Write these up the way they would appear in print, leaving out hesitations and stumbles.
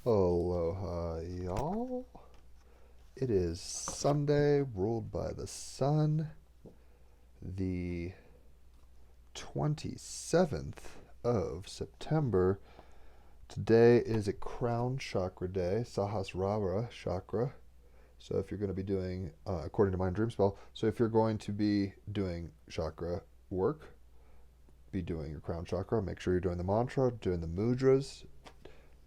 Aloha, y'all. It is Sunday, ruled by the sun, the 27th of September. Today is a crown chakra day, Sahasrara chakra. So if you're going to be doing, according to my dream spell, so if you're going to be doing chakra work, be doing your crown chakra, make sure you're doing the mantra, doing the mudras.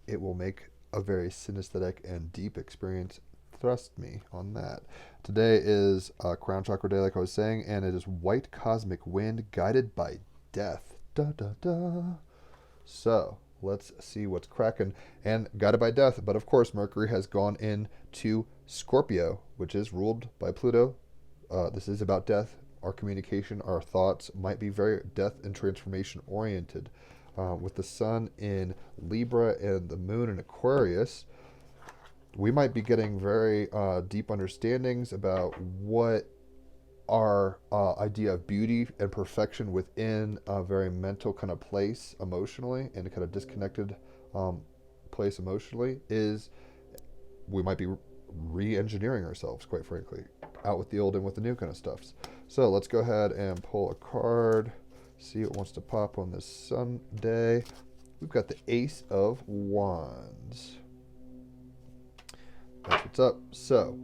It will make a very synesthetic and deep experience. Trust me on that. Today is Crown Chakra Day, like I was saying, and it is white cosmic wind guided by death. Da da da. So let's see what's cracking. And guided by death, but of course, Mercury has gone into Scorpio, which is ruled by Pluto. This is about death. Our communication, our thoughts might be very death and transformation oriented. With the sun in Libra and the moon in Aquarius, we might be getting very deep understandings about what our idea of beauty and perfection within a very mental kind of place emotionally and a kind of disconnected place emotionally is. We might be re-engineering ourselves, quite frankly, out with the old and with the new kind of stuffs. So let's go ahead and pull a card, see what wants to pop on this Sunday. We've got the Ace of Wands. That's what's up. So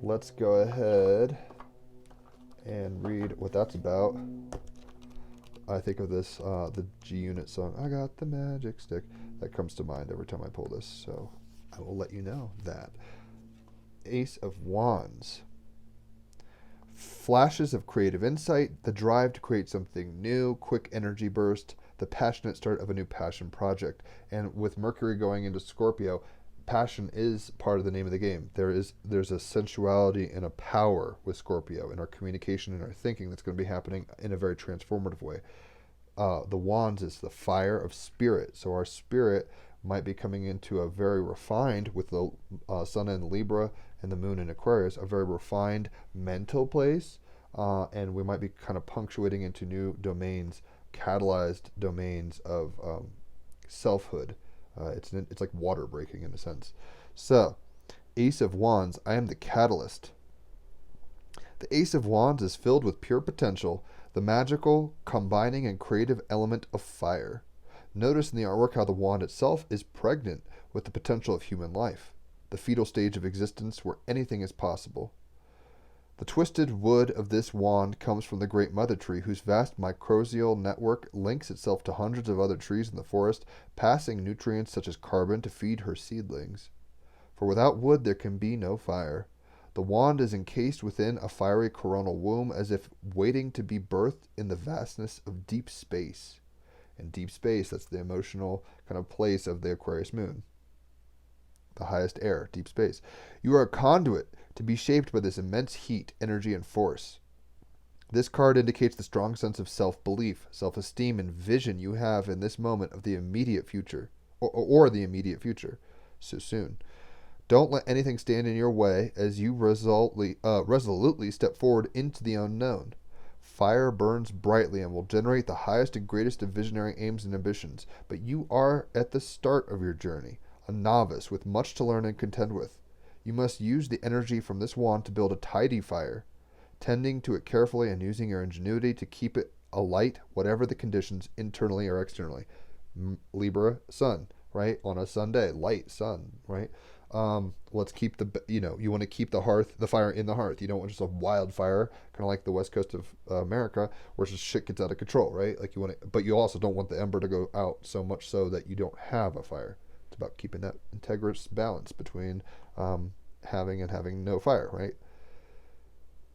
let's go ahead and read what that's about. I think of this, the G Unit song, I Got the Magic Stick. That comes to mind every time I pull this, so I will let you know that. Ace of Wands. Flashes of creative insight, the drive to create something new, quick energy burst, the passionate start of a new passion project. And with Mercury going into Scorpio, passion is part of the name of the game. There's a sensuality and a power with Scorpio in our communication and our thinking that's going to be happening in a very transformative way. The wands is the fire of spirit. So our spirit might be coming into a very refined, with the sun in Libra and the moon in Aquarius, a very refined mental place. And we might be kind of punctuating into new domains, catalyzed domains of selfhood. It's like water breaking in a sense. So, Ace of Wands, I am the catalyst. The Ace of Wands is filled with pure potential, the magical, combining, and creative element of fire. Notice in the artwork how the wand itself is pregnant with the potential of human life, the fetal stage of existence where anything is possible. The twisted wood of this wand comes from the great mother tree, whose vast mycorrhizal network links itself to hundreds of other trees in the forest, passing nutrients such as carbon to feed her seedlings. For without wood there can be no fire. The wand is encased within a fiery coronal womb, as if waiting to be birthed in the vastness of deep space. And deep space, that's the emotional kind of place of the Aquarius moon. The highest air, deep space. You are a conduit to be shaped by this immense heat, energy, and force. This card indicates the strong sense of self-belief, self-esteem, and vision you have in this moment of the immediate future, or the immediate future, so soon. Don't let anything stand in your way as you resolutely step forward into the unknown. Fire burns brightly and will generate the highest and greatest of visionary aims and ambitions, but you are at the start of your journey, a novice with much to learn and contend with. You must use the energy from this wand to build a tidy fire, tending to it carefully and using your ingenuity to keep it alight, whatever the conditions, internally or externally. Libra, sun, right? On a Sunday, light, sun, right? Let's keep you want to keep the fire in the hearth. You don't want just a wildfire, kind of like the west coast of America, where just shit gets out of control, right? Like but you also don't want the ember to go out so much so that you don't have a fire. It's about keeping that integrous balance between having and having no fire, right?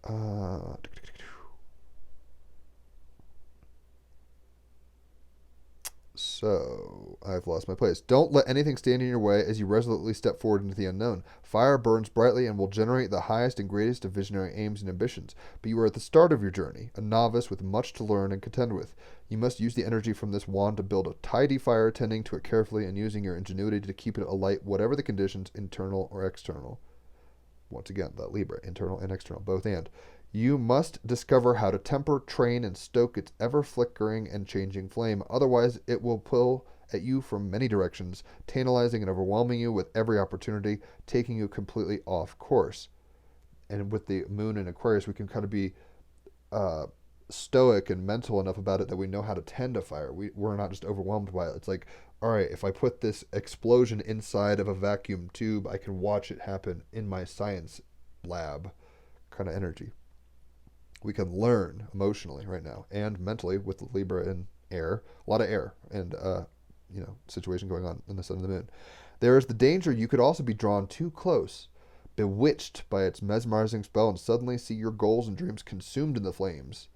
Uh, So, I've lost my place. Don't let anything stand in your way as you resolutely step forward into the unknown. Fire burns brightly and will generate the highest and greatest of visionary aims and ambitions. But you are at the start of your journey, a novice with much to learn and contend with. You must use the energy from this wand to build a tidy fire, tending to it carefully and using your ingenuity to keep it alight, whatever the conditions, internal or external. Once again, that Libra, internal and external, both and. You must discover how to temper, train, and stoke its ever-flickering and changing flame. Otherwise, it will pull at you from many directions, tantalizing and overwhelming you with every opportunity, taking you completely off course. And with the moon in Aquarius, we can kind of be stoic and mental enough about it that we know how to tend a fire. We're not just overwhelmed by it. It's like, all right, if I put this explosion inside of a vacuum tube, I can watch it happen in my science lab kind of energy. We can learn emotionally right now and mentally with the Libra and air, a lot of air and situation going on in the sun and the moon. There is the danger you could also be drawn too close, bewitched by its mesmerizing spell, and suddenly see your goals and dreams consumed in the flames.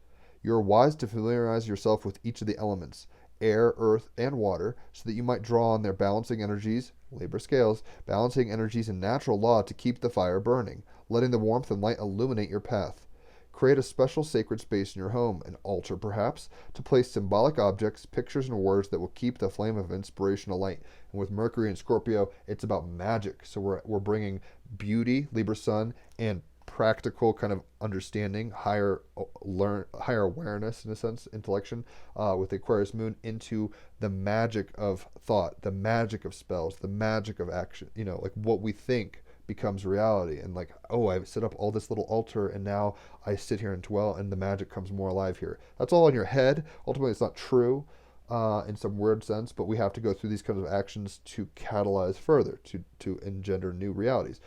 You are wise to familiarize yourself with each of the elements, air, earth, and water, so that you might draw on their balancing energies, Libra scales, balancing energies and natural law to keep the fire burning, letting the warmth and light illuminate your path. Create a special sacred space in your home, an altar perhaps, to place symbolic objects, pictures, and words that will keep the flame of inspiration alight. And with Mercury and Scorpio, it's about magic. So we're bringing beauty, Libra Sun, and practical kind of understanding, higher awareness in a sense, intellection, with the Aquarius Moon into the magic of thought, the magic of spells, the magic of action. Like what we think becomes reality, and like, oh, I've set up all this little altar and now I sit here and dwell and the magic comes more alive here. That's all in your head. Ultimately it's not true in some weird sense, but we have to go through these kinds of actions to catalyze further, to engender new realities.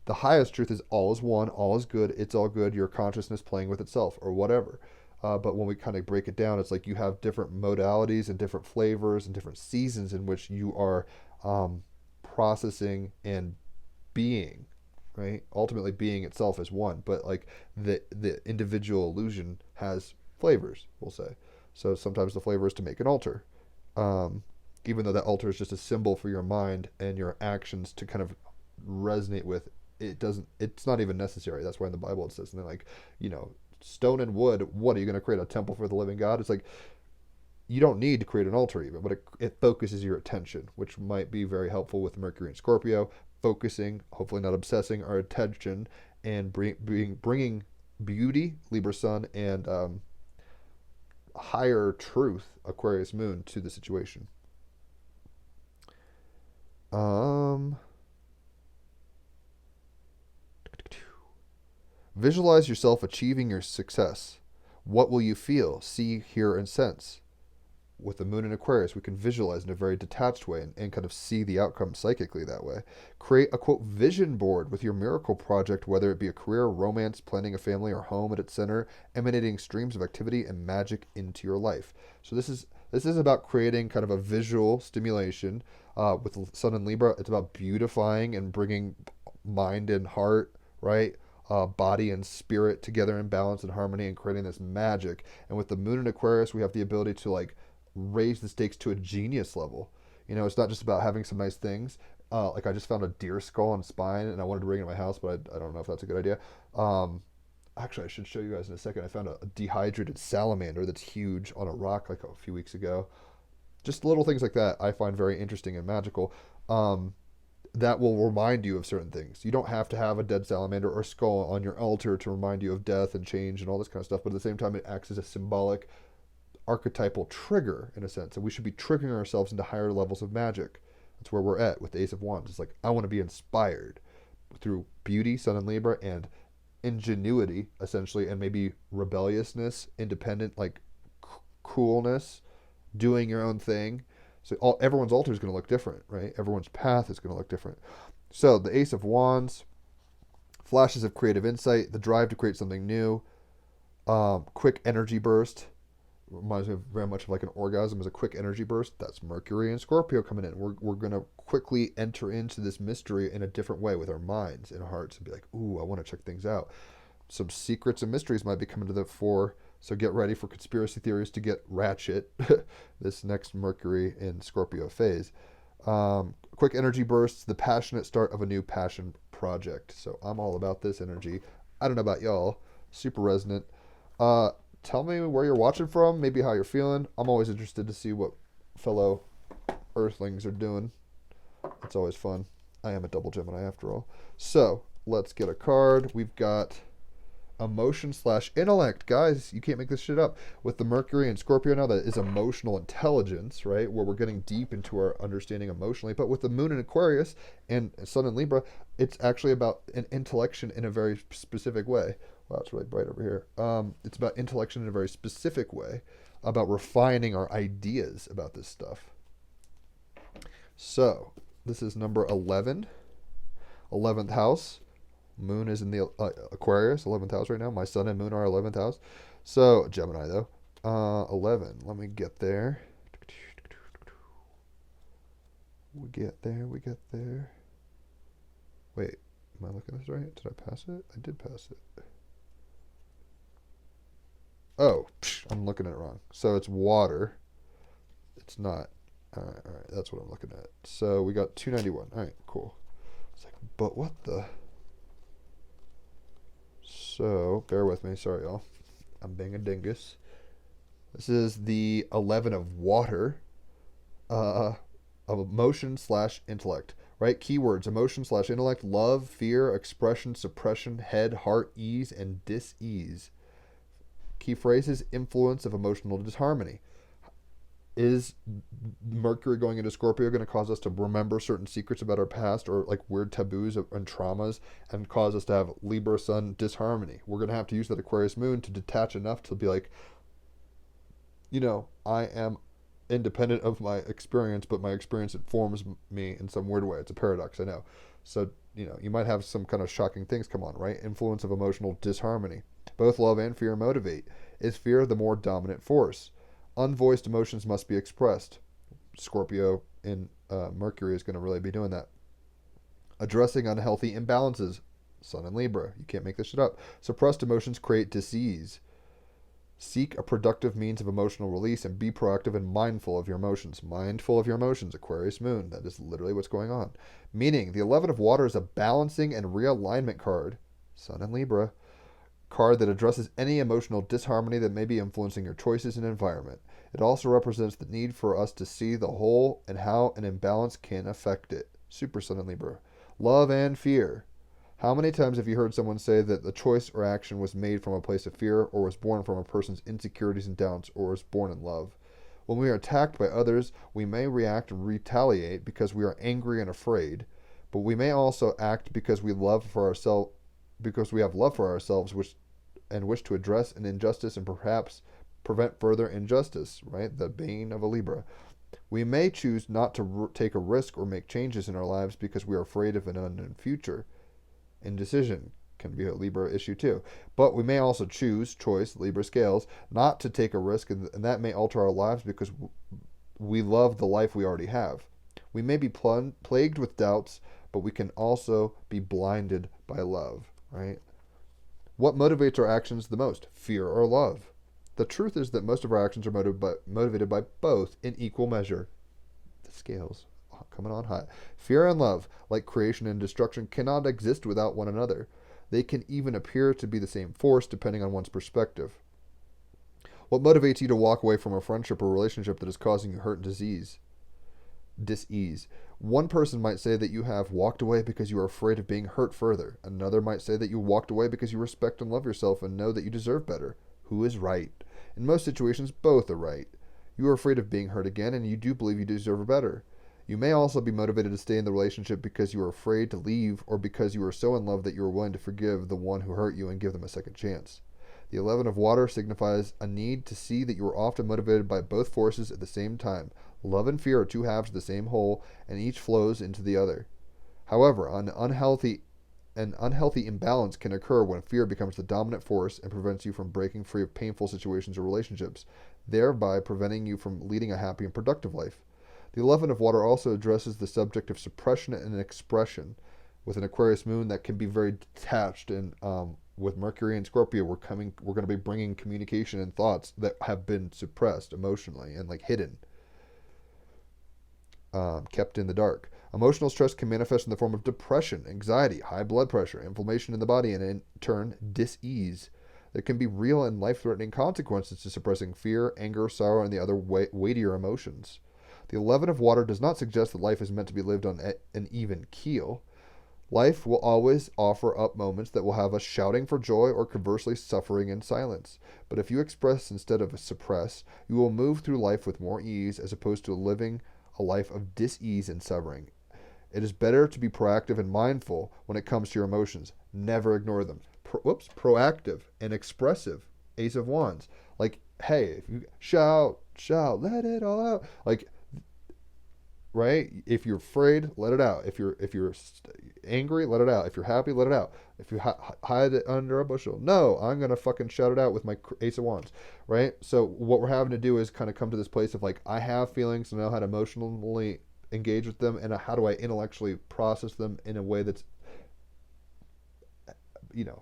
The highest truth is all is one, all is good, it's all good, your consciousness playing with itself or whatever. But when we kind of break it down, it's like you have different modalities and different flavors and different seasons in which you are processing and being, right? Ultimately being itself is one, but like the individual illusion has flavors, we'll say. So sometimes the flavor is to make an altar, even though that altar is just a symbol for your mind and your actions to kind of resonate with. It's not even necessary. That's why in the Bible it says something like, stone and wood, what are you going to create, a temple for the living God? It's like, you don't need to create an altar even, but it focuses your attention, which might be very helpful with Mercury and Scorpio. Focusing, hopefully not obsessing, our attention and bringing beauty, Libra Sun, and higher truth, Aquarius Moon, to the situation. Visualize yourself achieving your success. What will you feel, see, hear, and sense? With the moon in Aquarius, we can visualize in a very detached way and kind of see the outcome psychically that way. Create a, quote, vision board with your miracle project, whether it be a career, romance, planning a family, or home at its center, emanating streams of activity and magic into your life. So this is about creating kind of a visual stimulation. With the Sun in Libra, it's about beautifying and bringing mind and heart, right? Body and spirit together in balance and harmony and creating this magic. And with the moon in Aquarius, we have the ability to like raise the stakes to a genius level. It's not just about having some nice things. Like I just found a deer skull and spine and I wanted to bring it in my house, but I don't know if that's a good idea. Actually, I should show you guys in a second. I found a dehydrated salamander that's huge on a rock like a few weeks ago. Just little things like that I find very interesting and magical. That will remind you of certain things. You don't have to have a dead salamander or skull on your altar to remind you of death and change and all this kind of stuff, but at the same time it acts as a symbolic archetypal trigger in a sense, and we should be triggering ourselves into higher levels of magic. That's where we're at with the Ace of Wands. It's like, I want to be inspired through beauty, Sun in Libra, and ingenuity essentially, and maybe rebelliousness, independent, like coolness, doing your own thing. So everyone's altar is going to look different, right? Everyone's path is going to look different. So the Ace of Wands, flashes of creative insight, the drive to create something new, quick energy burst. Reminds me very much of like an orgasm as a quick energy burst. That's Mercury and Scorpio coming in. We're going to quickly enter into this mystery in a different way with our minds and hearts and be like, ooh, I want to check things out. Some secrets and mysteries might be coming to the fore. So get ready for conspiracy theories to get ratchet this next Mercury in Scorpio phase. Quick energy bursts, the passionate start of a new passion project. So I'm all about this energy. I don't know about y'all. Super resonant. Tell me where you're watching from, maybe how you're feeling. I'm always interested to see what fellow Earthlings are doing. It's always fun. I am a double Gemini after all. So let's get a card. We've got emotion/intellect. Guys, you can't make this shit up. With the Mercury and Scorpio now, that is emotional intelligence, right? Where we're getting deep into our understanding emotionally. But with the Moon in Aquarius and Sun in Libra, it's actually about an intellection in a very specific way. Wow, it's really bright over here. It's about intellection in a very specific way, about refining our ideas about this stuff. So, this is number 11, 11th house. Moon is in the Aquarius, 11th house right now. My sun and moon are 11th house. So, Gemini, though. 11. Let me get there. We get there. Wait, am I looking at this right? Did I pass it? I did pass it. Oh, I'm looking at it wrong. So, it's water. It's not. All right. That's what I'm looking at. So, we got 291. All right, cool. It's like, but what the... So, bear with me. Sorry, y'all. I'm being a dingus. This is the 11 of water, of emotion/intellect, right? Keywords: emotion/intellect, love, fear, expression, suppression, head, heart, ease, and dis-ease. Key phrases: influence of emotional disharmony. Is Mercury going into Scorpio going to cause us to remember certain secrets about our past, or like weird taboos and traumas, and cause us to have Libra Sun disharmony? We're going to have to use that Aquarius Moon to detach enough to be like, I am independent of my experience, but my experience informs me in some weird way. It's a paradox, I know. So, you might have some kind of shocking things come on, right? Influence of emotional disharmony. Both love and fear motivate. Is fear the more dominant force? Unvoiced emotions must be expressed. Scorpio in Mercury is going to really be doing that. Addressing unhealthy imbalances. Sun in Libra. You can't make this shit up. Suppressed emotions create disease. Seek a productive means of emotional release and be proactive and mindful of your emotions. Mindful of your emotions, Aquarius Moon. That is literally what's going on. Meaning, the 11 of water is a balancing and realignment card. Sun in Libra. Card that addresses any emotional disharmony that may be influencing your choices and environment. It also represents the need for us to see the whole and how an imbalance can affect it. Super Sun in Libra. Love and fear. How many times have you heard someone say that the choice or action was made from a place of fear, or was born from a person's insecurities and doubts, or was born in love? When we are attacked by others, we may react and retaliate because we are angry and afraid, but we may also act because we have love for ourselves, and wish to address an injustice and perhaps prevent further injustice, right? The bane of a Libra. We may choose not to take a risk or make changes in our lives because we are afraid of an unknown future. Indecision can be a Libra issue too. But we may also choose, Libra scales, not to take a risk, and that may alter our lives because we love the life we already have. We may be plagued with doubts, but we can also be blinded by love, right? What motivates our actions the most, fear or love? The truth is that most of our actions are motivated by both in equal measure. The scales coming on hot. Fear and love, like creation and destruction, cannot exist without one another. They can even appear to be the same force depending on one's perspective. What motivates you to walk away from a friendship or relationship that is causing you hurt and dis-ease? One person might say that you have walked away because you are afraid of being hurt further. Another might say that you walked away because you respect and love yourself and know that you deserve better. Who is right? In most situations, both are right. You are afraid of being hurt again, and you do believe you deserve better. You may also be motivated to stay in the relationship because you are afraid to leave, or because you are so in love that you are willing to forgive the one who hurt you and give them a second chance. The 11 of water signifies a need to see that you are often motivated by both forces at the same time. Love and fear are two halves of the same whole, and each flows into the other. However, an unhealthy imbalance can occur when fear becomes the dominant force and prevents you from breaking free of painful situations or relationships, thereby preventing you from leading a happy and productive life. The 11 of water also addresses the subject of suppression and expression. With an Aquarius moon, that can be very detached, and with Mercury and Scorpio, we're going to be bringing communication and thoughts that have been suppressed emotionally and like hidden. Kept in the dark. Emotional stress can manifest in the form of depression, anxiety, high blood pressure, inflammation in the body, and in turn, dis-ease. There can be real and life-threatening consequences to suppressing fear, anger, sorrow, and the other weightier emotions. The 11 of water does not suggest that life is meant to be lived on an even keel. Life will always offer up moments that will have us shouting for joy or conversely suffering in silence. But if you express instead of suppress, you will move through life with more ease as opposed to living a life of dis-ease and suffering. It is better to be proactive and mindful when it comes to your emotions. Never ignore them. Proactive and expressive. Ace of Wands. Like, hey, if you shout, let it all out. Like, right? If you're afraid, let it out. If you're angry, let it out. If you're happy, let it out. If you hide it under a bushel, no, I'm gonna fucking shout it out with my Ace of Wands, right? So what we're having to do is kind of come to this place of like, I have feelings and I know how to emotionally engage with them, and how do I intellectually process them in a way that's,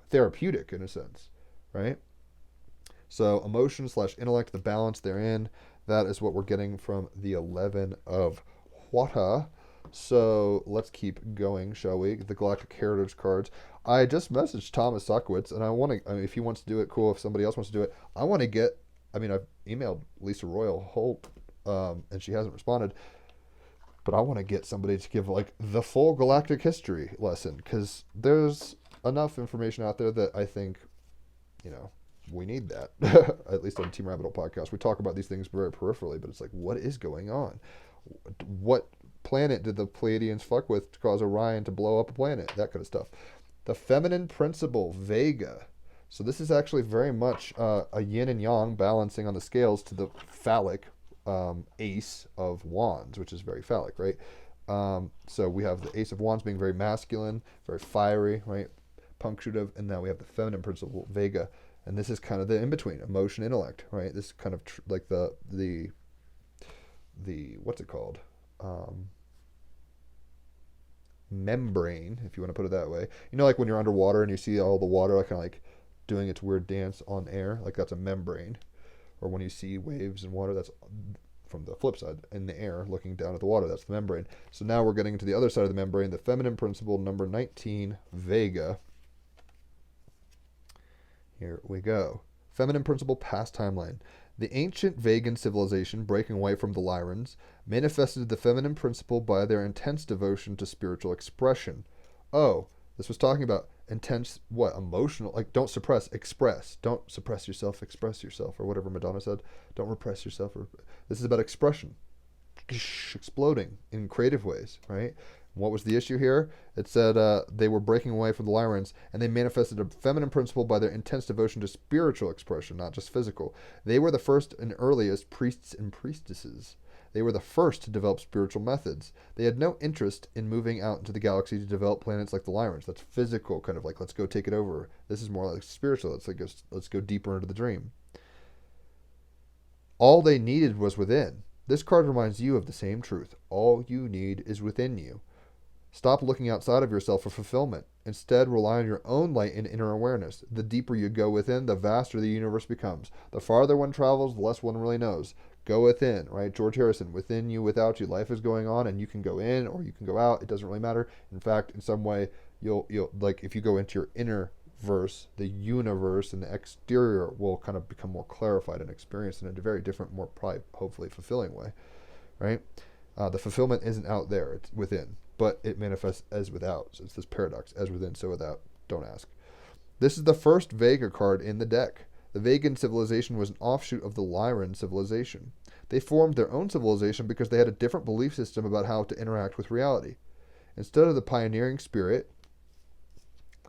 therapeutic in a sense, right? So emotion / intellect, the balance therein, that is what we're getting from the 11 of Water. So let's keep going, shall we? The Galactic Heritage cards. I just messaged Thomas Suckwitz, and I want to, if he wants to do it, cool. If somebody else wants to do it, I want to get, I've emailed Lisa Royal Holt, and she hasn't responded, but I want to get somebody to give like the full galactic history lesson, because there's enough information out there that I think, we need that. At least on Team Rabbit Hole podcast, we talk about these things very peripherally, but it's like, what is going on? What planet did the Pleiadians fuck with to cause Orion to blow up a planet? That kind of stuff. The feminine principle, Vega. So this is actually very much a yin and yang balancing on the scales to the phallic Ace of Wands, which is very phallic, right? So we have the Ace of Wands being very masculine, very fiery, right? Punctuative, and now we have the feminine principle, Vega. And this is kind of the in-between, emotion, intellect, right? This is kind of like the what's it called? Membrane, if you want to put it that way. Like when you're underwater and you see all the water kind of like doing its weird dance on air, like that's a membrane. Or when you see waves in water, that's from the flip side, in the air, looking down at the water, that's the membrane. So now we're getting to the other side of the membrane, the feminine principle, number 19, Vega. Here we go. Feminine principle past timeline. The ancient Vegan civilization, breaking away from the Lyrans, manifested the feminine principle by their intense devotion to spiritual expression. Oh, this was talking about intense, emotional, like don't suppress, express. Don't suppress yourself, express yourself, or whatever Madonna said. Don't repress yourself. This is about expression. Exploding in creative ways, right? What was the issue here? It said they were breaking away from the Lyrans, and they manifested a feminine principle by their intense devotion to spiritual expression, not just physical. They were the first and earliest priests and priestesses. They were the first to develop spiritual methods. They had no interest in moving out into the galaxy to develop planets like the Lyrans. That's physical, kind of like, let's go take it over. This is more like spiritual. Let's go deeper into the dream. All they needed was within. This card reminds you of the same truth. All you need is within you. Stop looking outside of yourself for fulfillment. Instead, rely on your own light and inner awareness. The deeper you go within, the vaster the universe becomes. The farther one travels, the less one really knows. Go within, right? George Harrison, within you, without you. Life is going on, and you can go in or you can go out. It doesn't really matter. In fact, in some way, you'll like if you go into your inner verse, the universe and the exterior will kind of become more clarified and experienced in a very different, more probably, hopefully, fulfilling way, right? The fulfillment isn't out there; it's within. But it manifests as without. So it's this paradox, as within, so without. Don't ask. This is the first Vega card in the deck. The Vegan civilization was an offshoot of the Lyran civilization. They formed their own civilization because they had a different belief system about how to interact with reality. Instead of the pioneering spirit,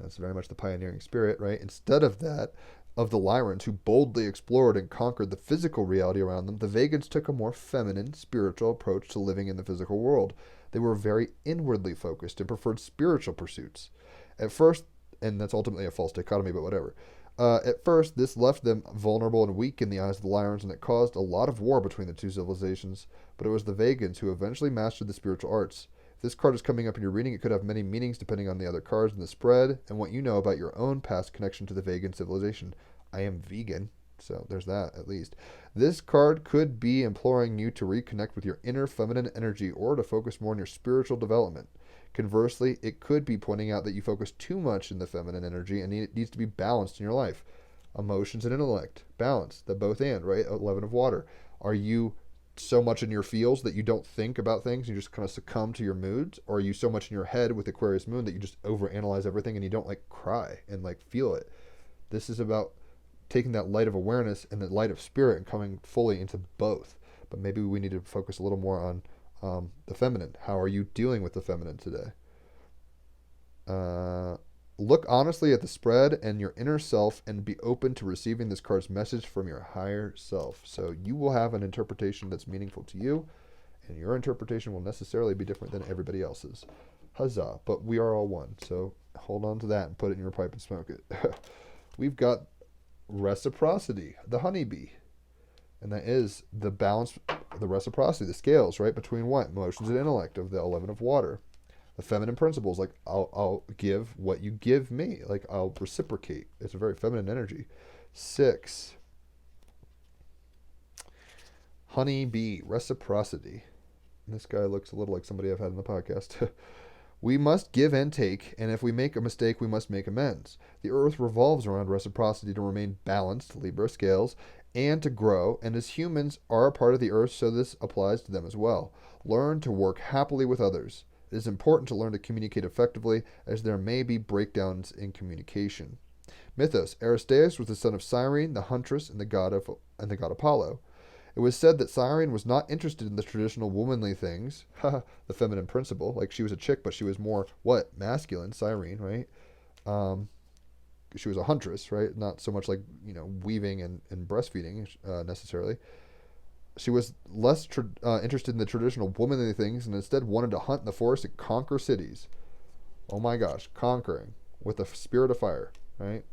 that's very much the pioneering spirit, right? Instead of that, of the Lyrans who boldly explored and conquered the physical reality around them, the Vegans took a more feminine, spiritual approach to living in the physical world. They were very inwardly focused and preferred spiritual pursuits. At first, and that's ultimately a false dichotomy, but whatever. At first, this left them vulnerable and weak in the eyes of the Lyrans, and it caused a lot of war between the two civilizations. But it was the Vegans who eventually mastered the spiritual arts. If this card is coming up in your reading, it could have many meanings depending on the other cards in the spread and what you know about your own past connection to the Vegan civilization. I am vegan, so there's that at least. This card could be imploring you to reconnect with your inner feminine energy or to focus more on your spiritual development. Conversely, it could be pointing out that you focus too much in the feminine energy and it needs to be balanced in your life. Emotions and intellect, balance, the both and, right? 11 of water. Are you so much in your feels that you don't think about things, you just kind of succumb to your moods? Or are you so much in your head with Aquarius moon that you just overanalyze everything and you don't like cry and like feel it? This is about taking that light of awareness and the light of spirit and coming fully into both. But maybe we need to focus a little more on the feminine. How are you dealing with the feminine today? Look honestly at the spread and your inner self and be open to receiving this card's message from your higher self. So you will have an interpretation that's meaningful to you, and your interpretation will necessarily be different than everybody else's. Huzzah. But we are all one. So hold on to that and put it in your pipe and smoke it. We've got reciprocity, the honeybee. And that is the balance, the reciprocity, the scales, right, between what? Emotions and intellect of the 11 of water. The feminine principles, like I'll give what you give me. Like I'll reciprocate. It's a very feminine energy. 6. Honeybee, reciprocity. And this guy looks a little like somebody I've had in the podcast. We must give and take, and if we make a mistake, we must make amends. The earth revolves around reciprocity to remain balanced, Libra scales, and to grow, and as humans are a part of the earth, so this applies to them as well. Learn to work happily with others. It is important to learn to communicate effectively, as there may be breakdowns in communication. Mythos: Aristeus was the son of Cyrene, the huntress, and the god Apollo. It was said that Cyrene was not interested in the traditional womanly things, the feminine principle. Like she was a chick, but she was more what? Masculine, Cyrene, right? She was a huntress, right? Not so much like weaving and breastfeeding necessarily. She was less interested in the traditional womanly things and instead wanted to hunt in the forest and conquer cities. Oh my gosh, conquering with the spirit of fire, right?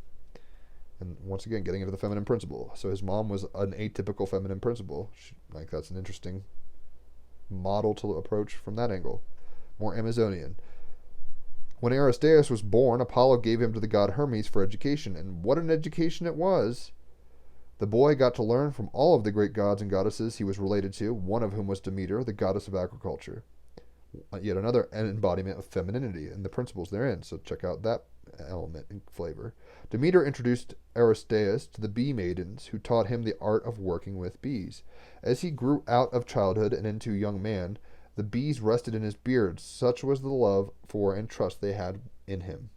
And once again, getting into the feminine principle. So his mom was an atypical feminine principle. That's an interesting model to approach from that angle. More Amazonian. When Aristeus was born, Apollo gave him to the god Hermes for education. And what an education it was! The boy got to learn from all of the great gods and goddesses he was related to, one of whom was Demeter, the goddess of agriculture. Yet another embodiment of femininity and the principles therein. So check out that element and flavor. Demeter introduced Aristeus to the bee maidens, who taught him the art of working with bees. As he grew out of childhood and into young man, the bees rested in his beard. Such was the love for and trust they had in him.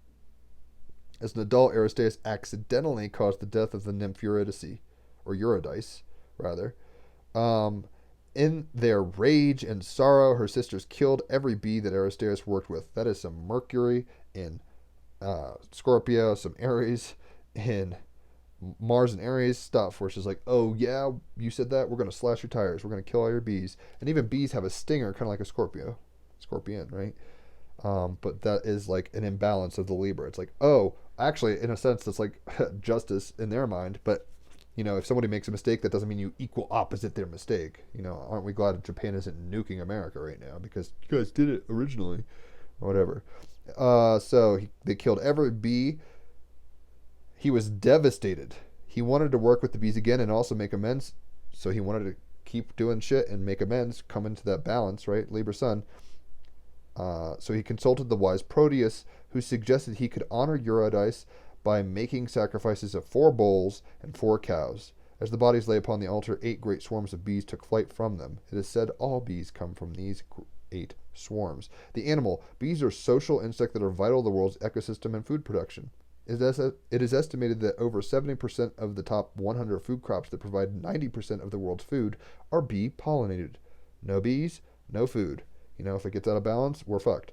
As an adult, Aristeus accidentally caused the death of the nymph Eurydice, or Eurydice, rather. In their rage and sorrow, her sisters killed every bee that Aristeus worked with. That is some Mercury in Scorpio, some Aries in Mars and Aries stuff, where she's like, oh yeah, you said that, we're going to slash your tires, we're going to kill all your bees. And even bees have a stinger, kind of like a scorpion, right? But that is like an imbalance of the Libra. It's like, oh, actually, in a sense, that's like justice in their mind. But, if somebody makes a mistake, that doesn't mean you equal opposite their mistake. Aren't we glad that Japan isn't nuking America right now? Because you guys did it originally. Or whatever. They killed every bee. He was devastated. He wanted to work with the bees again and also make amends. So he wanted to keep doing shit and make amends, come into that balance, right? Libra Sun. So he consulted the wise Proteus, who suggested he could honor Eurydice by making sacrifices of 4 bulls and 4 cows. As the bodies lay upon the altar, 8 great swarms of bees took flight from them. It is said all bees come from these 8 swarms. The animal. Bees are social insects that are vital to the world's ecosystem and food production. It is estimated that over 70% of the top 100 food crops that provide 90% of the world's food are bee-pollinated. No bees, no food. If it gets out of balance, we're fucked.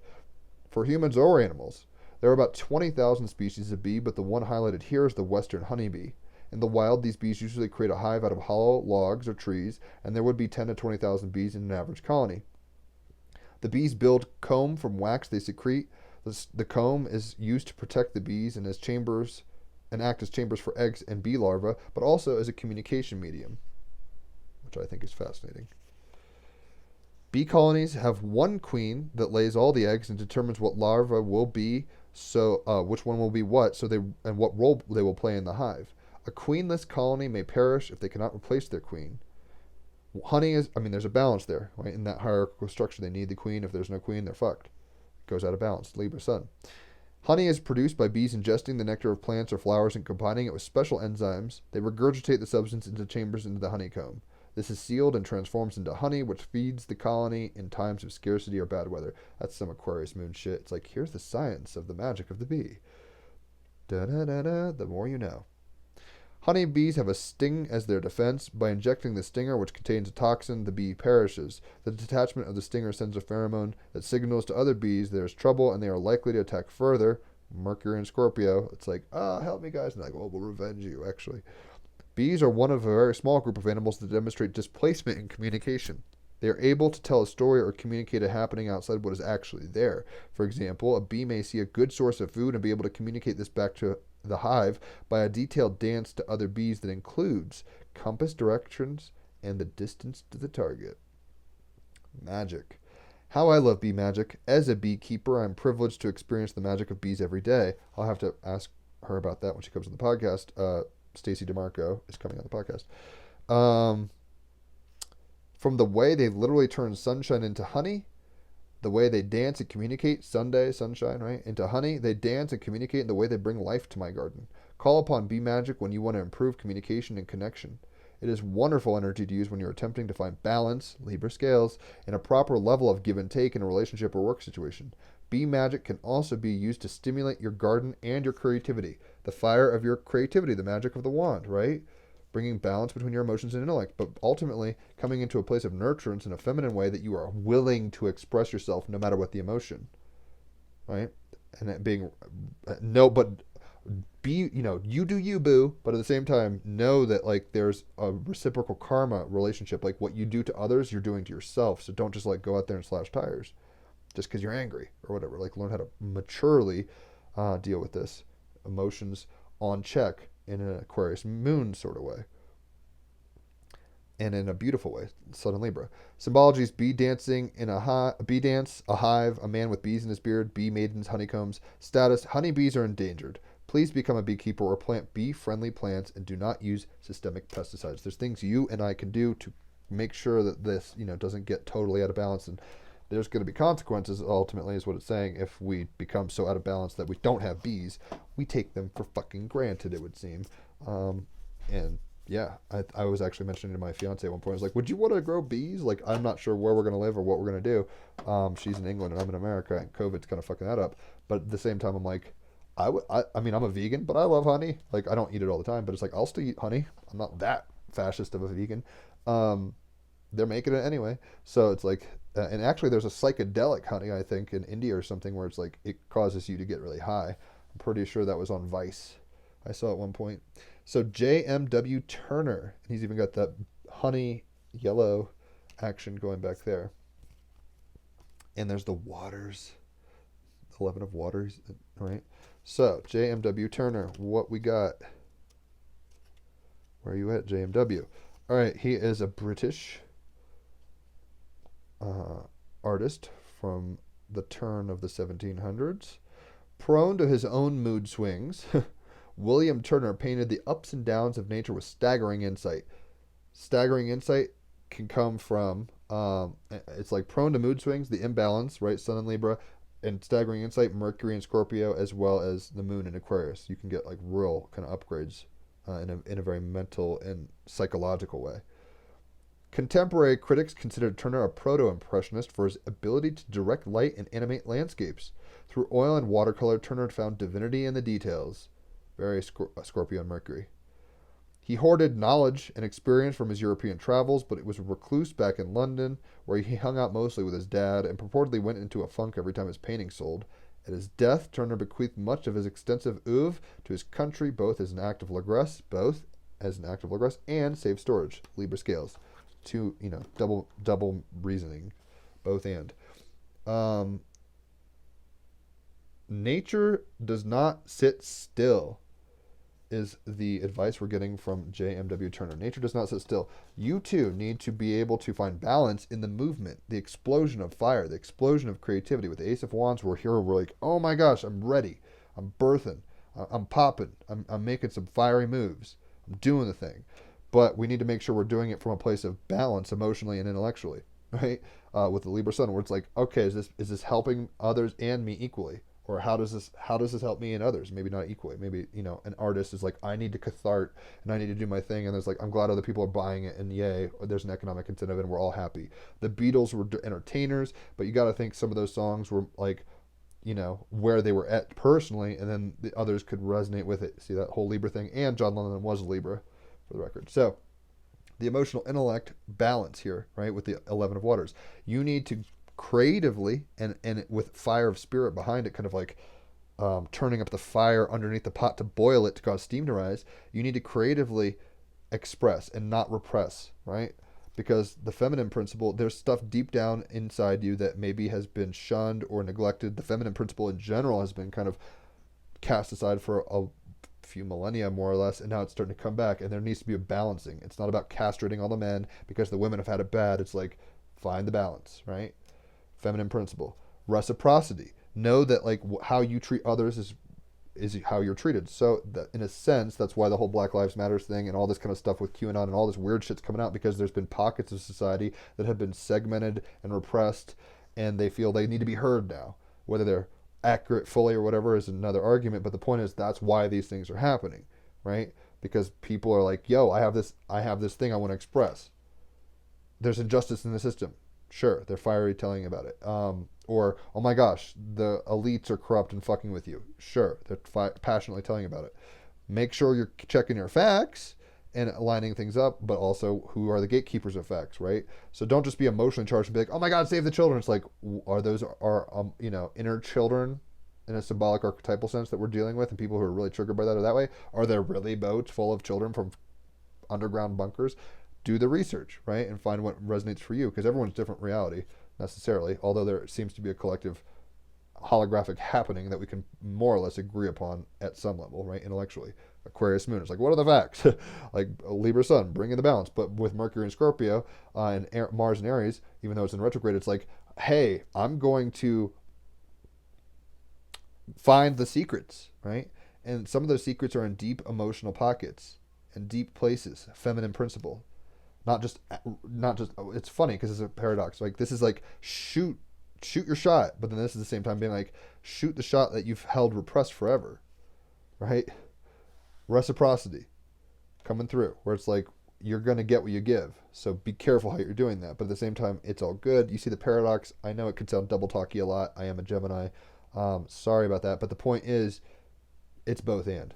For humans or animals, there are about 20,000 species of bee, but the one highlighted here is the western honeybee. In the wild, these bees usually create a hive out of hollow logs or trees, and there would be 10 to 20,000 bees in an average colony. The bees build comb from wax they secrete. The comb is used to protect the bees and act as chambers for eggs and bee larvae, but also as a communication medium, which I think is fascinating. Bee colonies have one queen that lays all the eggs and determines what larva will be, which one will be what, and what role they will play in the hive. A queenless colony may perish if they cannot replace their queen. There's a balance there, right? In that hierarchical structure, they need the queen. If there's no queen, they're fucked. It goes out of balance. Libra Sun. Honey is produced by bees ingesting the nectar of plants or flowers and combining it with special enzymes. They regurgitate the substance into chambers into the honeycomb. This is sealed and transforms into honey, which feeds the colony in times of scarcity or bad weather. That's some Aquarius moon shit. It's like, here's the science of the magic of the bee. Da-da-da-da, the more you know. Honeybees have a sting as their defense. By injecting the stinger, which contains a toxin, the bee perishes. The detachment of the stinger sends a pheromone that signals to other bees there is trouble and they are likely to attack further. Mercury and Scorpio. It's like, help me, guys. And they're like, well, we'll revenge you, actually. Bees are one of a very small group of animals that demonstrate displacement in communication. They are able to tell a story or communicate a happening outside what is actually there. For example, a bee may see a good source of food and be able to communicate this back to the hive by a detailed dance to other bees that includes compass directions and the distance to the target. Magic. How I love bee magic. As a beekeeper, I'm privileged to experience the magic of bees every day. I'll have to ask her about that when she comes on the podcast. Stacey DeMarco is coming on the podcast. From the way they literally turn sunshine into honey, the way they dance and communicate, sunshine, right, into honey, they dance and communicate in the way they bring life to my garden. Call upon bee magic when you want to improve communication and connection. It is wonderful energy to use when you're attempting to find balance, Libra scales, and a proper level of give and take in a relationship or work situation. Bee magic can also be used to stimulate your garden and your creativity. The fire of your creativity, the magic of the wand, right? Bringing balance between your emotions and intellect, but ultimately coming into a place of nurturance in a feminine way that you are willing to express yourself no matter what the emotion, right? And it being, you do you, boo, but at the same time, know that, like, there's a reciprocal karma relationship. Like, what you do to others, you're doing to yourself. So don't just, like, go out there and slash tires just because you're angry or whatever. Like, learn how to maturely deal with this. Emotions on check in an Aquarius moon sort of way. And in a beautiful way, Sun and Libra. Symbologies: bee dancing in a bee dance, a hive, a man with bees in his beard, bee maidens, honeycombs. Status: honeybees are endangered. Please become a beekeeper or plant bee-friendly plants and do not use systemic pesticides. There's things you and I can do to make sure that this, doesn't get totally out of balance, and there's going to be consequences, ultimately, is what it's saying, if we become so out of balance that we don't have bees. We take them for fucking granted, it would seem. And yeah, I was actually mentioning to my fiance at one point, I was like, would you want to grow bees? Like, I'm not sure where we're going to live or what we're going to do. She's in England and I'm in America, and COVID's kind of fucking that up. But at the same time, I'm like, I mean, I'm a vegan, but I love honey. Like, I don't eat it all the time, but it's like, I'll still eat honey. I'm not that fascist of a vegan. They're making it anyway. So it's like, and actually there's a psychedelic honey, I think, in India or something, where it's like, it causes you to get really high. I'm pretty sure that was on Vice. I saw at one point. So JMW Turner, and he's even got that honey yellow action going back there. And there's the waters, 11 of waters, right? So JMW Turner, what we got? Where are you at, JMW? All right, he is a British artist from the turn of the 1700s. Prone to his own mood swings, William Turner painted the ups and downs of nature with staggering insight. Staggering insight can come from, it's like prone to mood swings, the imbalance, right? Sun and Libra, and staggering insight, Mercury and Scorpio, as well as the moon in Aquarius. You can get like real kind of upgrades in a very mental and psychological way. Contemporary critics considered Turner a proto-impressionist for his ability to direct light and animate landscapes. Through oil and watercolor, Turner found divinity in the details. Very Scorpio and Mercury. He hoarded knowledge and experience from his European travels, but it was a recluse back in London, where he hung out mostly with his dad and purportedly went into a funk every time his painting sold. At his death, Turner bequeathed much of his extensive oeuvre to his country, both as an act of largesse, and save storage. Libra scales. Two, double reasoning, both and. Nature does not sit still, is the advice we're getting from JMW Turner. Nature does not sit still. You too need to be able to find balance in the movement, the explosion of fire, the explosion of creativity. With the Ace of Wands, we're here, we're like, oh my gosh, I'm ready. I'm birthing. I'm popping. I'm making some fiery moves. I'm doing the thing. But we need to make sure we're doing it from a place of balance emotionally and intellectually, right? With the Libra Sun, where it's like, okay, is this helping others and me equally? Or how does this help me and others? Maybe not equally. Maybe, an artist is like, I need to cathart and I need to do my thing, and there's like, I'm glad other people are buying it, and yay, or there's an economic incentive and we're all happy. The Beatles were entertainers, but you got to think some of those songs were like, where they were at personally, and then the others could resonate with it. See that whole Libra thing? And John Lennon was a Libra, for the record. So the emotional intellect balance here, right, with the 11 of waters. You need to creatively and with fire of spirit behind it, kind of like turning up the fire underneath the pot to boil it to cause steam to rise. You need to creatively express and not repress, right? Because the feminine principle, there's stuff deep down inside you that maybe has been shunned or neglected. The feminine principle in general has been kind of cast aside for a few millennia, more or less, and now it's starting to come back, and there needs to be a balancing. It's not about castrating all the men because the women have had it bad. It's like, find the balance, right? Feminine principle. Reciprocity. Know that like how you treat others is how you're treated. So that, in a sense, that's why the whole Black Lives Matters thing and all this kind of stuff with QAnon and all this weird shit's coming out, because there's been pockets of society that have been segmented and repressed, and they feel they need to be heard now. Whether they're accurate fully or whatever is another argument, but the point is that's why these things are happening, right? Because people are like, yo, I have this thing I want to express. There's injustice in the system. Sure, they're fiery telling about it. Or, oh my gosh, the elites are corrupt and fucking with you. Sure, they're passionately telling about it. Make sure you're checking your facts and aligning things up, but also who are the gatekeepers of facts, right? So don't just be emotionally charged and be like, oh my God, save the children. It's like, are those inner children in a symbolic archetypal sense that we're dealing with, and people who are really triggered by that are that way? Are there really boats full of children from underground bunkers? Do the research, right? And find what resonates for you, because everyone's different reality necessarily, although there seems to be a collective holographic happening that we can more or less agree upon at some level, right? Intellectually. Aquarius moon, it's like, what are the facts? Like Libra sun, bring in the balance. But with Mercury and Scorpio and Mars and Aries, even though it's in retrograde, it's like, hey, I'm going to find the secrets, right? And some of those secrets are in deep emotional pockets and deep places. Feminine principle. Not just it's funny because it's a paradox. Like, this is like shoot your shot, but then this is the same time being like, shoot the shot that you've held repressed forever, right? Reciprocity coming through, where it's like, you're going to get what you give, so be careful how you're doing that, but at the same time it's all good. You see the paradox. I know it could sound double talky a lot. I am a Gemini, sorry about that, but the point is, it's both and,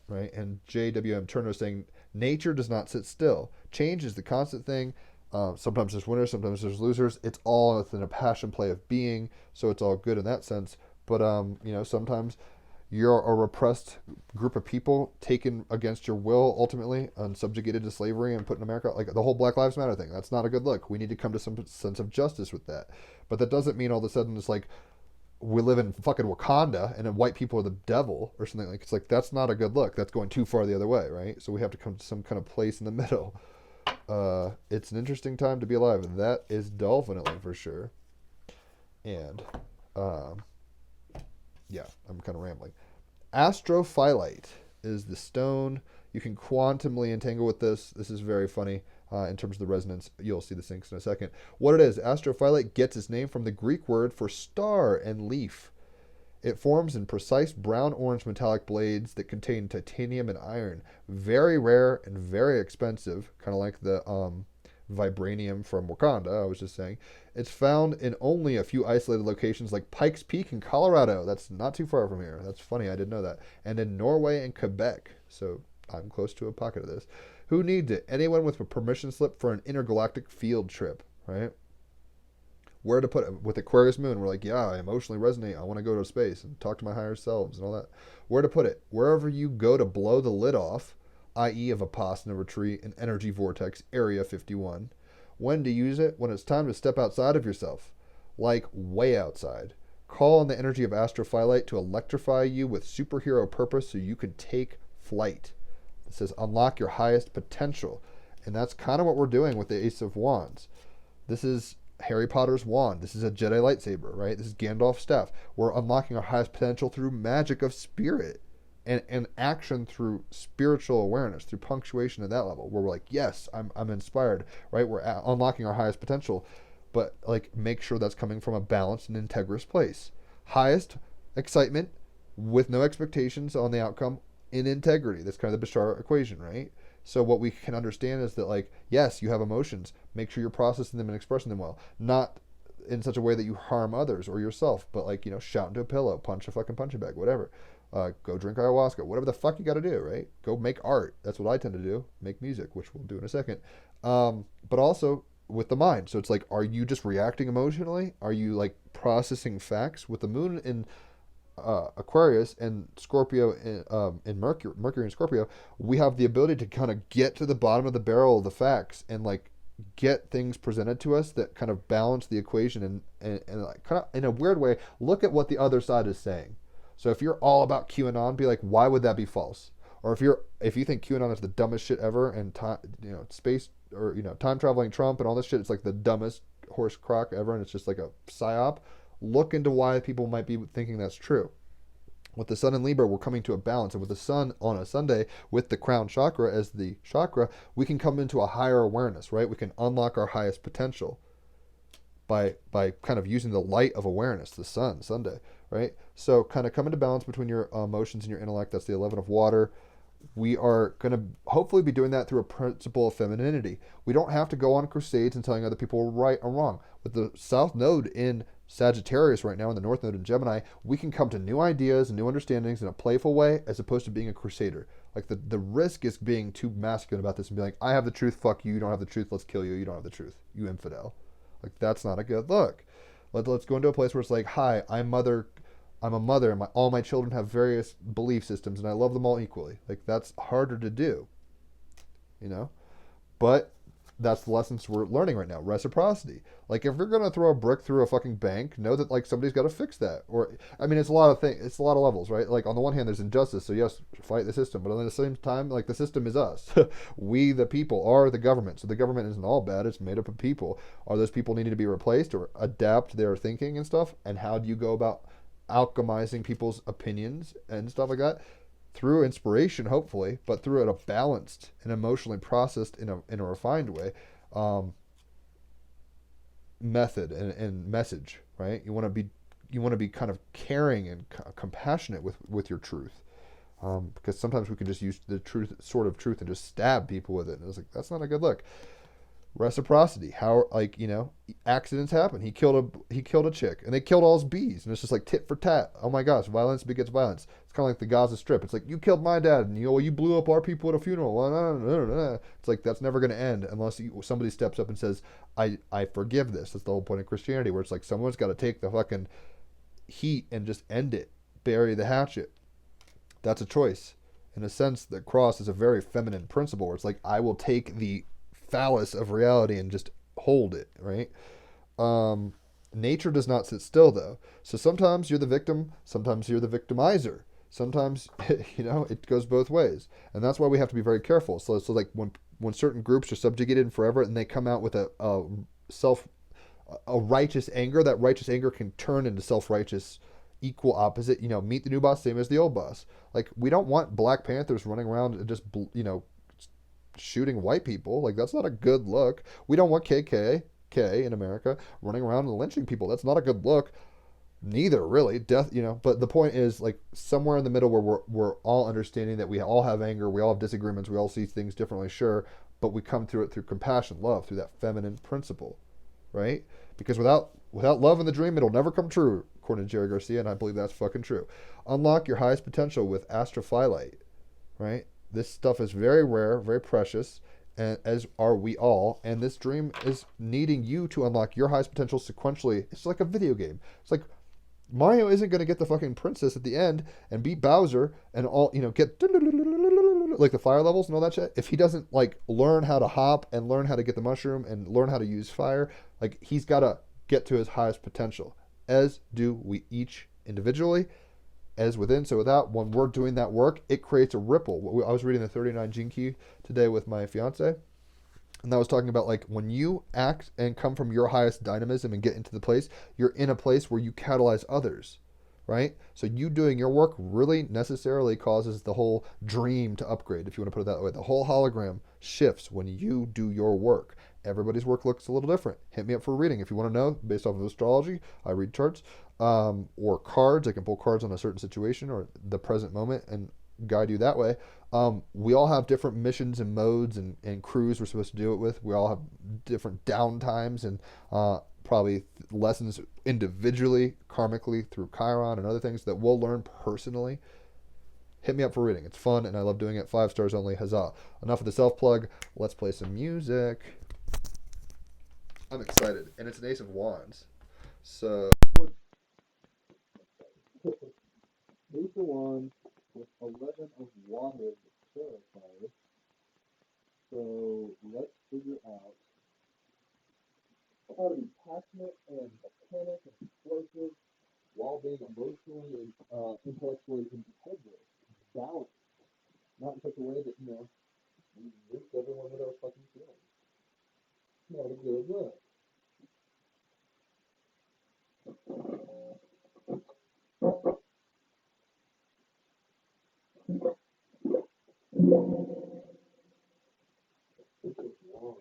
right? And JWM Turner is saying, nature does not sit still. Change is the constant thing. Sometimes there's winners, sometimes there's losers. It's all within a passion play of being, so it's all good in that sense. But sometimes you're a repressed group of people taken against your will, ultimately, and subjugated to slavery and put in America. Like the whole Black Lives Matter thing. That's not a good look. We need to come to some sense of justice with that. But that doesn't mean all of a sudden it's like, we live in fucking Wakanda and then white people are the devil or something. Like, it's like, that's not a good look. That's going too far the other way, right? So we have to come to some kind of place in the middle. It's an interesting time to be alive, and that is definitely for sure. And yeah, I'm kind of rambling. Astrophyllite is the stone. You can quantumly entangle with this. This is very funny in terms of the resonance. You'll see the sinks in a second. What it is, astrophyllite gets its name from the Greek word for star and leaf. It forms in precise brown-orange metallic blades that contain titanium and iron. Very rare and very expensive, kind of like the vibranium from Wakanda, I was just saying. It's found in only a few isolated locations like Pikes Peak in Colorado. That's not too far from here. That's funny, I didn't know that. And in Norway and Quebec. So I'm close to a pocket of this. Who needs it? Anyone with a permission slip for an intergalactic field trip, right? Where to put it? With Aquarius moon, we're like, yeah, I emotionally resonate. I want to go to space and talk to my higher selves and all that. Where to put it? Wherever you go to blow the lid off, i.e. a Vipassana retreat, an energy vortex, Area 51. When to use it? When it's time to step outside of yourself. Like way outside. Call on the energy of astrophyllite to electrify you with superhero purpose so you can take flight. It says unlock your highest potential. And that's kind of what we're doing with the Ace of Wands. This is Harry Potter's wand. This is a Jedi lightsaber, right? This is Gandalf's staff. We're unlocking our highest potential through magic of spirit and action through spiritual awareness, through punctuation at that level, where we're like, yes, I'm inspired, right? We're unlocking our highest potential, but like make sure that's coming from a balanced and integrous place. Highest excitement with no expectations on the outcome in integrity. That's kind of the Bashar equation, right? So what we can understand is that, like, yes, you have emotions. Make sure you're processing them and expressing them well. Not in such a way that you harm others or yourself, but like, shout into a pillow, punch a fucking punching bag, whatever. Go drink ayahuasca, whatever the fuck you got to do, right? Go make art. That's what I tend to do. Make music, which we'll do in a second. But also with the mind. So it's like, are you just reacting emotionally? Are you like processing facts? With the moon in Aquarius and Scorpio in Mercury and Scorpio, we have the ability to kind of get to the bottom of the barrel of the facts and like get things presented to us that kind of balance the equation and like kind of in a weird way look at what the other side is saying. So if you're all about QAnon, be like, why would that be false? Or if you think QAnon is the dumbest shit ever and time, space or time traveling Trump and all this shit, it's like the dumbest horse crock ever and it's just like a psyop. Look into why people might be thinking that's true. With the sun in Libra, we're coming to a balance. And with the sun on a Sunday, with the crown chakra as the chakra, we can come into a higher awareness, right? We can unlock our highest potential by kind of using the light of awareness, the sun, Sunday, right? So kind of come into balance between your emotions and your intellect. That's the 11 of water. We are going to hopefully be doing that through a principle of femininity. We don't have to go on crusades and telling other people right or wrong. With the South Node in Sagittarius right now and the North Node in Gemini, we can come to new ideas and new understandings in a playful way as opposed to being a crusader. Like the risk is being too masculine about this and being like, I have the truth, fuck you, you don't have the truth, let's kill you, you don't have the truth, you infidel. Like, that's not a good look. Let's go into a place where it's like, hi, I'm a mother, and all my children have various belief systems, and I love them all equally. Like, that's harder to do, But that's the lessons we're learning right now. Reciprocity. Like, if you're gonna throw a brick through a fucking bank, know that like somebody's got to fix that. Or, I mean, it's a lot of things. It's a lot of levels, right? Like, on the one hand, there's injustice, so yes, fight the system. But on the same time, like, the system is us. We, the people, are the government. So the government isn't all bad. It's made up of people. Are those people needing to be replaced or adapt their thinking and stuff? And how do you go about alchemizing people's opinions and stuff like that? Through inspiration, hopefully, but through a balanced and emotionally processed in a refined way method and message, right? You want to be kind of caring and compassionate with your truth, because sometimes we can just use the sort of truth and just stab people with it, and it's like, that's not a good look. Reciprocity, how, like, accidents happen. He killed a chick and they killed all his bees, and it's just like tit for tat. Oh my gosh, violence begets violence. It's kind of like the Gaza Strip. It's like, you killed my dad and you blew up our people at a funeral. It's like, that's never going to end unless somebody steps up and says, I forgive this. That's the whole point of Christianity, where it's like someone's got to take the fucking heat and just end it, bury the hatchet. That's a choice. In a sense, the cross is a very feminine principle where it's like, I will take the phallus of reality and just hold it, right? Nature does not sit still, though. So sometimes you're the victim, sometimes you're the victimizer. Sometimes, it goes both ways. And that's why we have to be very careful. So like when certain groups are subjugated forever and they come out with a righteous anger, that righteous anger can turn into self-righteous equal opposite, meet the new boss, same as the old boss. Like, we don't want Black Panthers running around and just, shooting white people. Like, that's not a good look. We don't want KKK in America running around and lynching people. That's not a good look. Neither, really. Death, but the point is, like, somewhere in the middle where we're all understanding that we all have anger, we all have disagreements, we all see things differently, sure, but we come through it through compassion, love, through that feminine principle, right? Because without love in the dream, it'll never come true, according to Jerry Garcia, and I believe that's fucking true. Unlock your highest potential with astrophyllite, right? This stuff is very rare, very precious, and as are we all. And this dream is needing you to unlock your highest potential sequentially. It's like a video game. It's like Mario isn't going to get the fucking princess at the end and beat Bowser and all, get like the fire levels and all that shit. If he doesn't like learn how to hop and learn how to get the mushroom and learn how to use fire, like, he's got to get to his highest potential, as do we each individually. As within, so without. When we're doing that work, it creates a ripple. I was reading the 39 Gene Key today with my fiance, and I was talking about, like, when you act and come from your highest dynamism and get into the place, you're in a place where you catalyze others, right? So you doing your work really necessarily causes the whole dream to upgrade, if you want to put it that way. The whole hologram shifts when you do your work. Everybody's work looks a little different. Hit me up for a reading if you want to know. Based off of astrology, I read charts, or cards. I can pull cards on a certain situation or the present moment and guide you that way. We all have different missions and modes and crews we're supposed to do it with. We all have different downtimes and probably lessons individually, karmically, through Chiron and other things that we'll learn personally. Hit me up for reading. It's fun and I love doing it. 5 stars only. Huzzah. Enough of the self plug. Let's play some music. I'm excited. And it's an Ace of Wands. So, Ace of Wands with 11 of Water, the tarot card. So, let's figure out how to be passionate and volcanic and explosive while being emotionally and intellectually integrated, balanced. Not in such a way that, we mix everyone with our fucking feelings. Not a good look. This is wrong.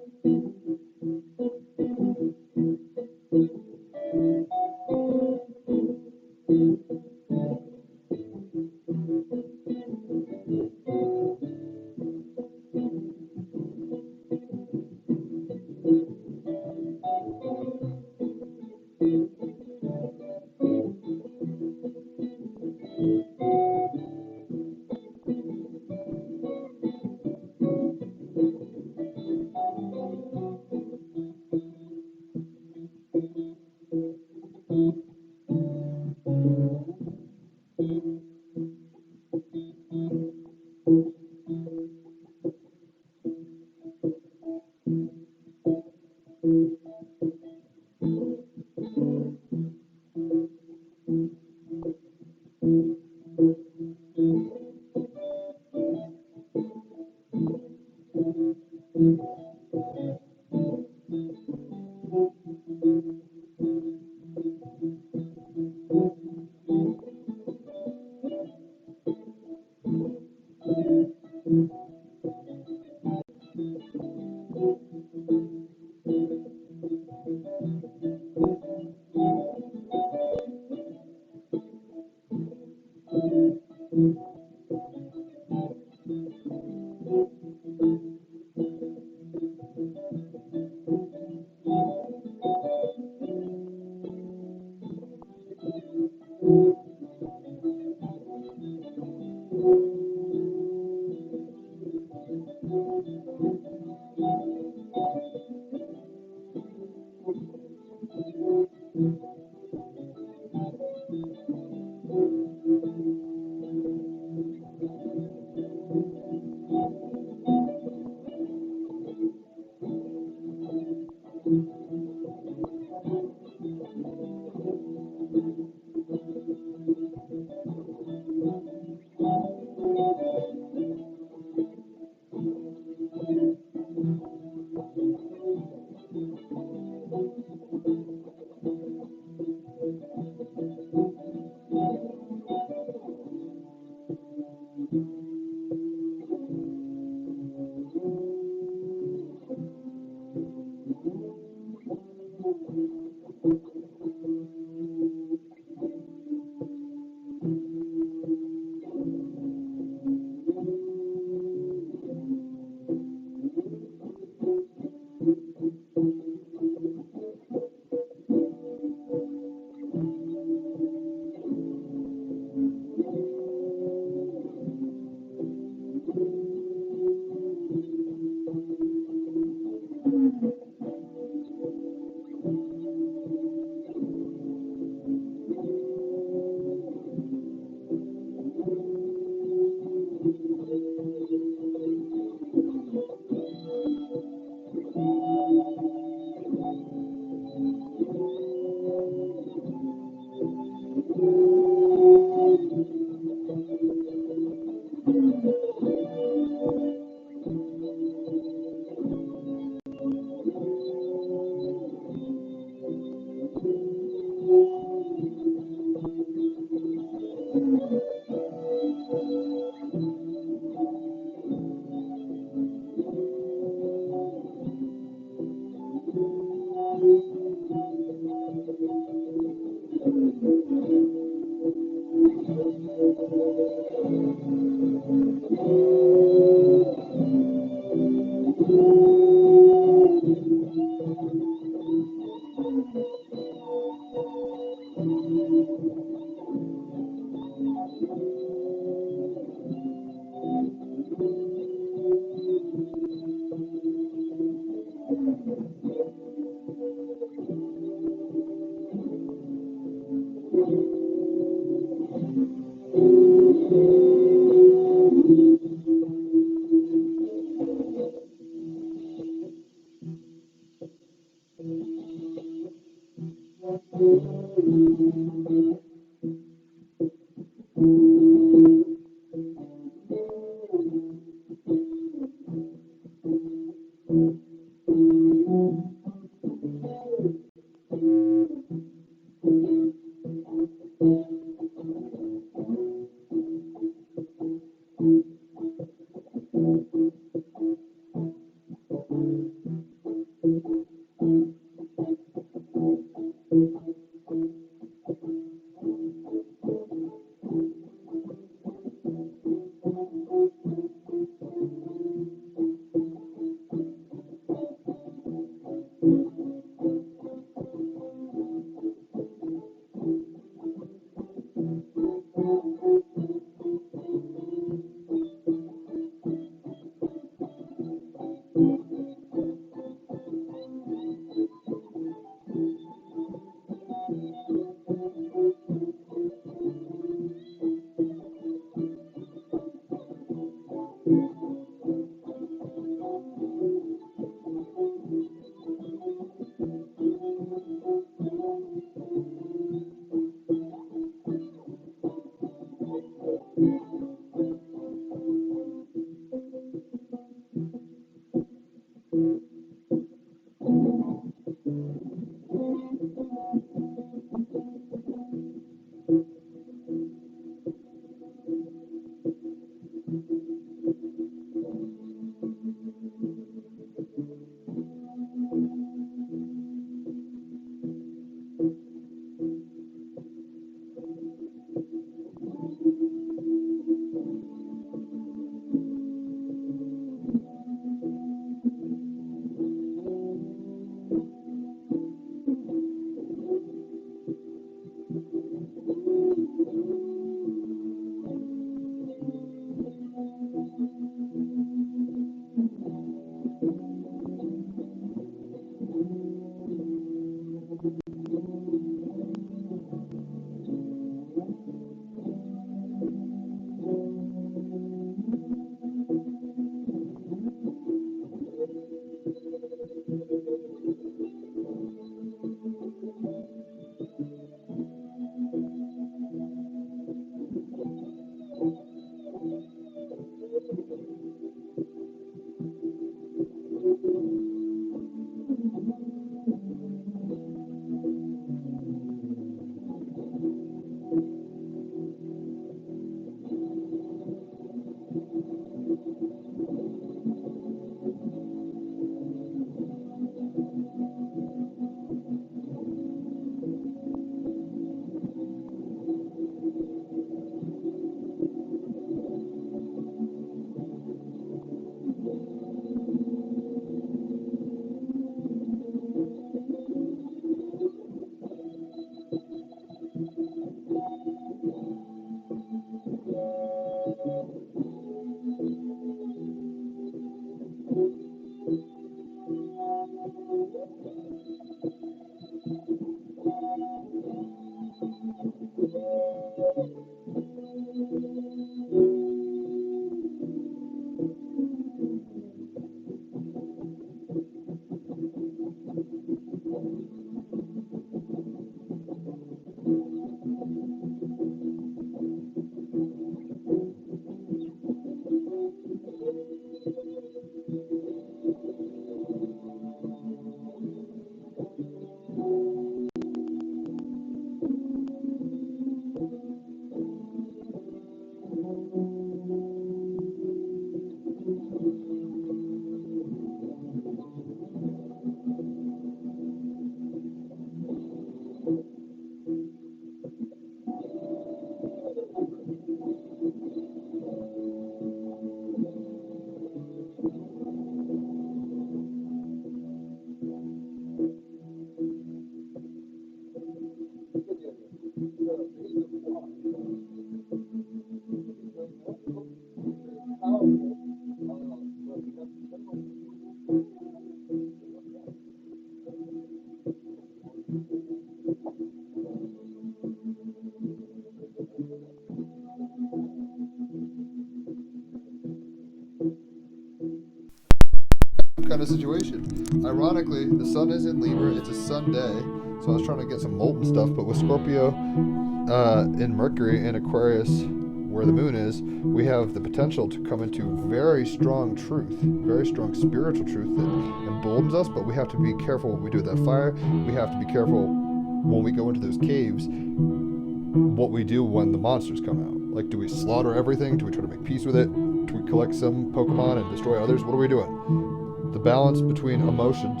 Kind of situation. Ironically, the sun is in Libra. It's a sun day, So I was trying to get some molten stuff, but with Scorpio in Mercury and Aquarius, where the moon is, we have the potential to come into very strong truth, very strong spiritual truth that emboldens us, but we have to be careful what we do with that fire. We have to be careful when we go into those caves, what we do when the monsters come out. Like, do we slaughter everything? Do we try to make peace with it? Do we collect some Pokemon and destroy others? What are we doing? The balance between emotions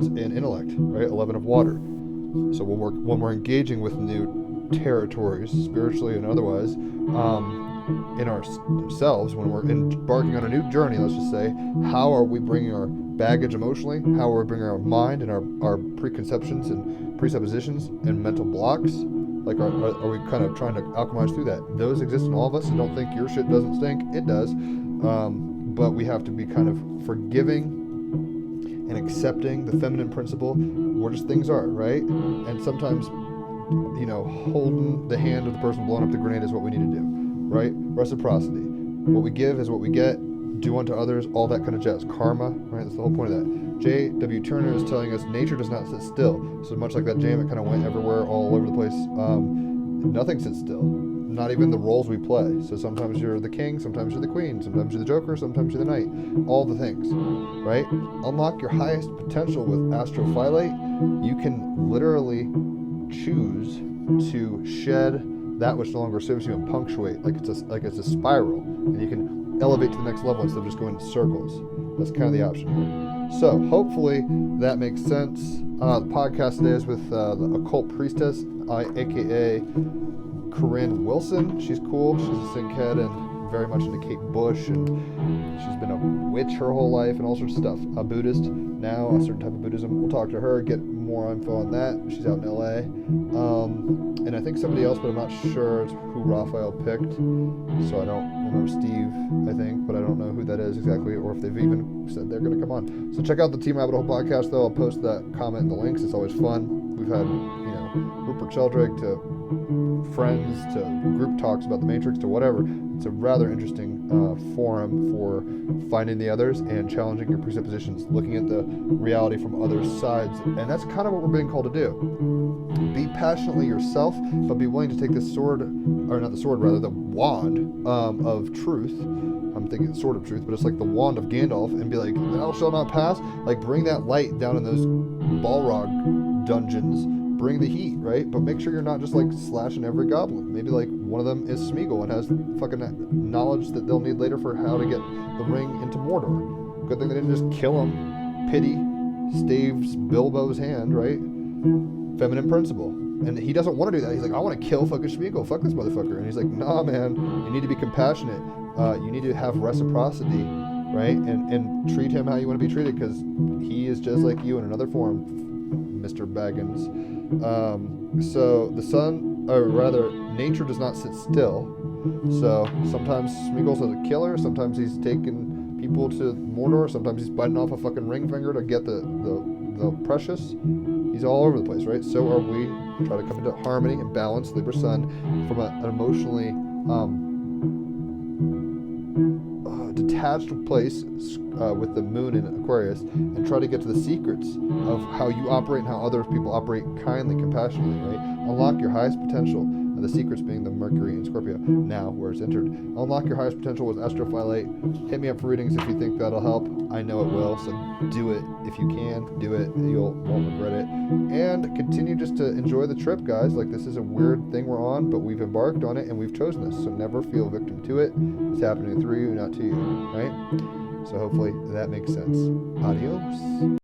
and intellect, right? 11 of water. So when we're engaging with new territories, spiritually and otherwise, in ourselves, when we're embarking on a new journey, let's just say, how are we bringing our baggage emotionally? How are we bringing our mind and our preconceptions and presuppositions and mental blocks? Like, are we kind of trying to alchemize through that? Those exist in all of us. So don't think your shit doesn't stink. It does. But we have to be kind of forgiving and accepting the feminine principle where just things are, right? And sometimes, holding the hand of the person blowing up the grenade is what we need to do, right? Reciprocity. What we give is what we get. Do unto others, all that kind of jazz. Karma, right? That's the whole point of that. J.W. Turner is telling us nature does not sit still. So much like that jam, it kind of went everywhere, all over the place. Nothing sits still. Not even the roles we play. So sometimes you're the king, sometimes you're the queen, sometimes you're the joker, sometimes you're the knight. All the things, right? Unlock your highest potential with Astrophyllite. You can literally choose to shed that which no longer serves you and punctuate like it's a spiral, and you can elevate to the next level instead of just going in circles. That's kind of the option here. So hopefully that makes sense. The podcast today is with the occult priestess, aka Corinne Wilson. She's cool. She's a synchead and very much into Kate Bush, and she's been a witch her whole life and all sorts of stuff. A Buddhist now, a certain type of Buddhism. We'll talk to her, get more info on that. She's out in LA. And I think somebody else, but I'm not sure who Raphael picked. So I don't remember Steve, I think, but I don't know who that is exactly, or if they've even said they're going to come on. So check out the Team Rabbit Hole podcast, though. I'll post that comment in the links. It's always fun. We've had, Rupert Sheldrake to friends to group talks about the Matrix to whatever. It's a rather interesting forum for finding the others and challenging your presuppositions, looking at the reality from other sides. And that's kind of what we're being called to do. Be passionately yourself, but be willing to take the sword, or not the sword, rather the wand of truth. I'm thinking the sword of truth, but it's like the wand of Gandalf, and be like, thou shalt not pass. Like, bring that light down in those Balrog dungeons. Bring the heat, right? But make sure you're not just like slashing every goblin. Maybe like one of them is Smeagol and has fucking knowledge that they'll need later for how to get the ring into Mordor. Good thing they didn't just kill him. Pity staves Bilbo's hand, right? Feminine principle. And he doesn't want to do that. He's like, I want to kill fucking Smeagol. Fuck this motherfucker. And he's like, nah, man. You need to be compassionate. You need to have reciprocity, right? And treat him how you want to be treated, because he is just like you in another form, Mr. Baggins. So the sun, or rather, nature does not sit still. So sometimes Smeagol's a killer, sometimes he's taking people to Mordor, sometimes he's biting off a fucking ring finger to get the precious. He's all over the place, right? So are we. Try to come into harmony and balance, Libra Sun, from an emotionally detached place with the moon in Aquarius, and try to get to the secrets of how you operate and how other people operate kindly, compassionately, right? Unlock your highest potential, and the secrets being the Mercury in Scorpio, now where it's entered. Unlock your highest potential with Astrophyllite. Hit me up for readings if you think that'll help. I know it will, so do it. If you can, do it. You won't regret it. And continue just to enjoy the trip, guys. Like, this is a weird thing we're on, but we've embarked on it and we've chosen this, so never feel victim to it. It's happening through you, not to you, right? So hopefully that makes sense. Adios.